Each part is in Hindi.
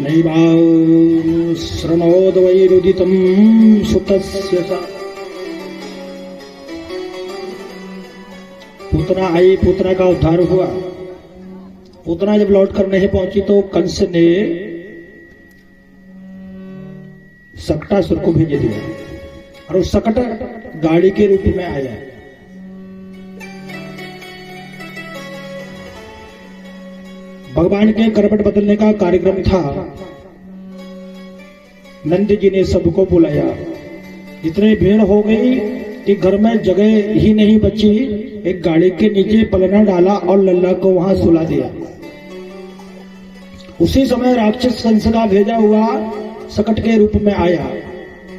नैवां शृणोद्वैरुदितं सुतस्य सा। पूतना आई, पूतना का उद्धार हुआ। पूतना जब लौट कर नहीं पहुंची तो कंस ने सकटासुर को भेज दिया और उस सकट गाड़ी के रूप में आया। भगवान के करवट बदलने का कार्यक्रम था। नंद जी ने सबको बुलाया। इतनी भीड़ हो गई कि घर में जगह ही नहीं बची। एक गाड़ी के नीचे पलना डाला और लल्ला को वहां सुला दिया। उसी समय राक्षस कंस का भेजा हुआ सकट के रूप में आया।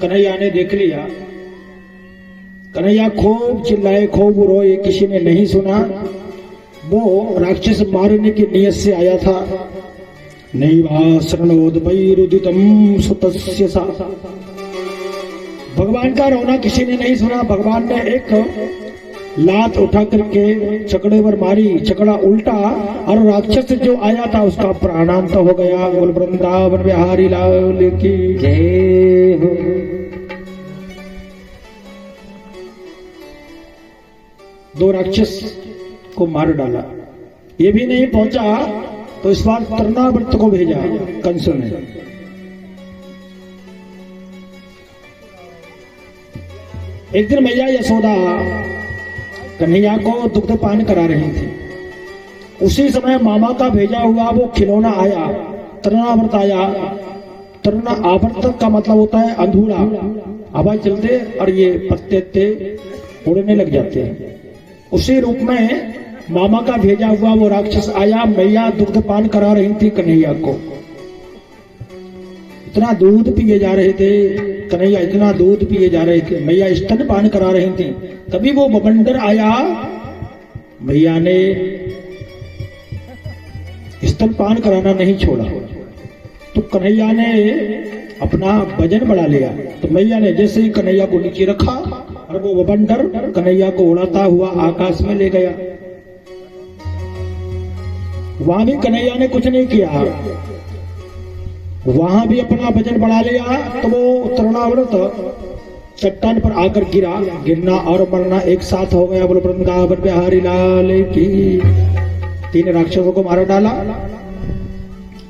कन्हैया ने देख लिया। कन्हैया खूब चिल्लाए, खूब रोए, किसी ने नहीं सुना। वो राक्षस मारने की नियत से आया था। नैवा शरणोद्वैरुदितं सुतस्य सा। भगवान का रोना किसी ने नहीं सुना। भगवान ने एक लात उठा करके चकड़े पर मारी, चकड़ा उल्टा और राक्षस जो आया था उसका प्राणांत हो गया। बोल वृंदावन बिहारी लाल की जय हो। दो राक्षस को मार डाला। ये भी नहीं पहुंचा तो इस बार तृणावर्त को भेजा कंस ने। एक दिन मैया यशोदा कन्हैया को दुग्ध पान करा रही थी। उसी समय मामा का भेजा हुआ वो खिलौना आया, तृणावर्त आया। तृणावर्त का मतलब होता है अंधूरा। हवा चलते और ये पत्ते उड़ने लग जाते हैं। उसी रूप में मामा का भेजा हुआ वो राक्षस आया। मैया दुग्ध पान करा रही थी कन्हैया को। इतना दूध पिए जा रहे थे कन्हैया, इतना दूध पिए जा रहे थे। मैया स्तन पान करा रही थी। तभी वो बवंडर आया। मैया ने स्तन पान कराना नहीं छोड़ा तो कन्हैया ने अपना वजन बढ़ा लिया। तो मैया ने जैसे ही कन्हैया को नीचे रखा और वो बवंडर कन्हैया को उड़ाता हुआ आकाश में ले गया। वहां भी कन्हैया ने कुछ नहीं किया। वहां भी अपना वजन बढ़ा लिया तो वो तृणावर्त चट्टान पर आकर गिरा। गिरना और मरना एक साथ हो गया। बोलो वृंदावन बिहारी लाल की। 3 राक्षसों को मार डाला।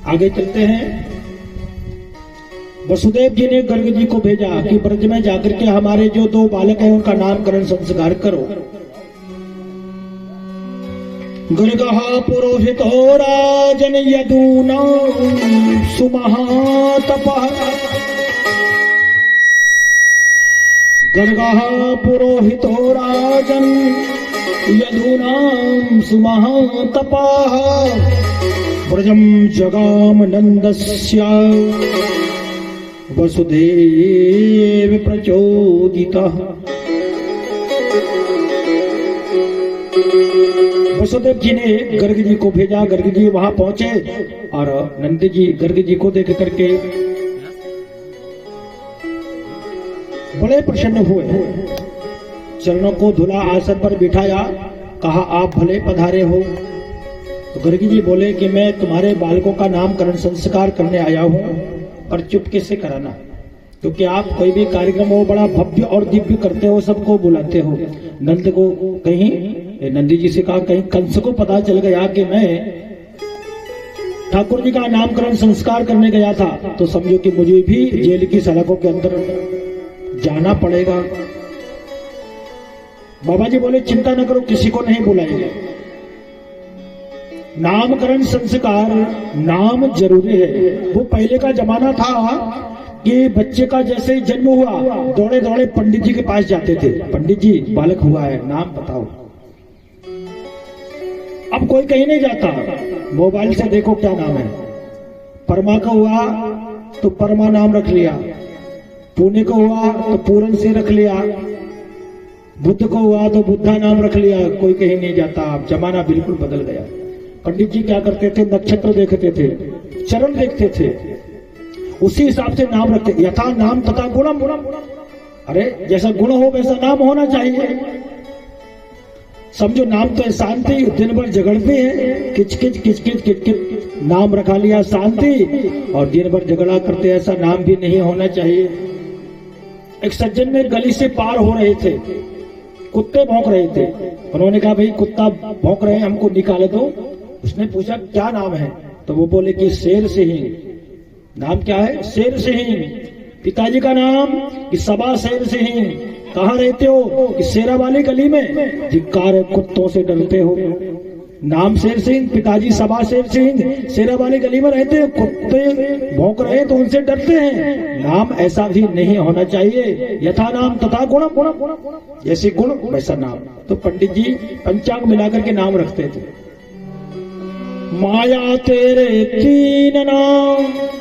आगे चलते हैं। वसुदेव जी ने गर्ग जी को भेजा कि ब्रज में जाकर के हमारे जो 2 बालक हैं उनका नामकरण संस्कार करो। गर्गः पुरोहितो राजन यदूना सुमहातपः। गर्गः पुरोहितो राजन यदूना सुमहातपः। व्रजं जगाम नन्दस्य वसुदेव प्रचोदितः। वसुदेव जी ने गर्ग जी को भेजा। गर्ग जी वहां पहुंचे और नंद जी गर्ग जी को देख करके बड़े प्रसन्न हुए। चरणों को धुला, आसन पर बिठाया, कहा आप भले पधारे हो। तो गर्ग जी बोले कि मैं तुम्हारे बालकों का नामकरण संस्कार करने आया हूं, पर चुपके से कराना, क्योंकि आप कोई भी कार्यक्रम हो बड़ा भव्य और दिव्य करते हो, सबको बुलाते हो। नंद को कहीं नंदी जी से कहा कहीं कंस को पता चल गया कि मैं ठाकुर जी का नामकरण संस्कार करने गया था तो समझो कि मुझे भी जेल की सड़कों के अंदर जाना पड़ेगा। बाबा जी बोले चिंता न करो, किसी को नहीं बुलाएंगे। नामकरण संस्कार नाम जरूरी है। वो पहले का जमाना था कि बच्चे का जैसे ही जन्म हुआ दौड़े दौड़े पंडित जी के पास जाते थे। पंडित जी बालक हुआ है, नाम बताओ। अब कोई कहीं नहीं जाता, मोबाइल से देखो क्या नाम है। परमा का हुआ तो परमा नाम रख लिया, पुणे को हुआ तो पूरन से रख लिया, बुद्ध को हुआ तो बुद्धा नाम रख लिया। कोई कहीं नहीं जाता। अब जमाना बिल्कुल बदल गया। पंडित जी क्या करते थे, नक्षत्र देखते थे, चरण देखते थे, उसी हिसाब से नाम रखते। यथा नाम तथा गुणम। अरे जैसा गुण हो वैसा नाम होना चाहिए। समझो नाम तो है शांति, दिन भर झगड़ते हैं, किचकिच किचकिच किचकिच, नाम रखा लिया शांति और दिन भर झगड़ा करते हैं, ऐसा नाम भी नहीं होना चाहिए। एक सज्जन में गली से पार हो रहे थे, कुत्ते भौंक रहे थे। उन्होंने कहा भाई कुत्ता भौंक रहे हैं, हमको निकाल दो। उसने पूछा क्या नाम है, तो वो बोले कि शेर सिंह। नाम क्या है? शेर सिंह। पिताजी का नाम कि सबा शेर सिंह। कहाँ रहते हो? कि शेरा वाली गली में। धिक्कार है, कुत्तों से डरते हो। नाम शेर सिंह, पिताजी सबा शेर सिंह, शेरा वाली गली में रहते हैं, कुत्ते भौंक रहे हैं तो उनसे डरते हैं। नाम ऐसा भी नहीं होना चाहिए। यथा नाम तथा गुण, जैसे गुण वैसा नाम। तो पंडित जी पंचांग मिलाकर के नाम रखते थे। माया तेरे तीन नाम।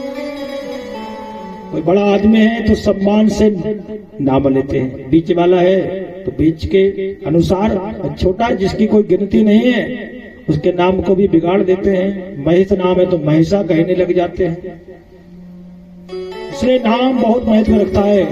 कोई बड़ा आदमी है तो सम्मान से नाम लेते हैं, बीच वाला है तो बीच के अनुसार, छोटा जिसकी कोई गिनती नहीं है उसके नाम को भी बिगाड़ देते हैं। महेश नाम है तो महेशा कहने लग जाते हैं। इसलिए नाम बहुत महत्व रखता है।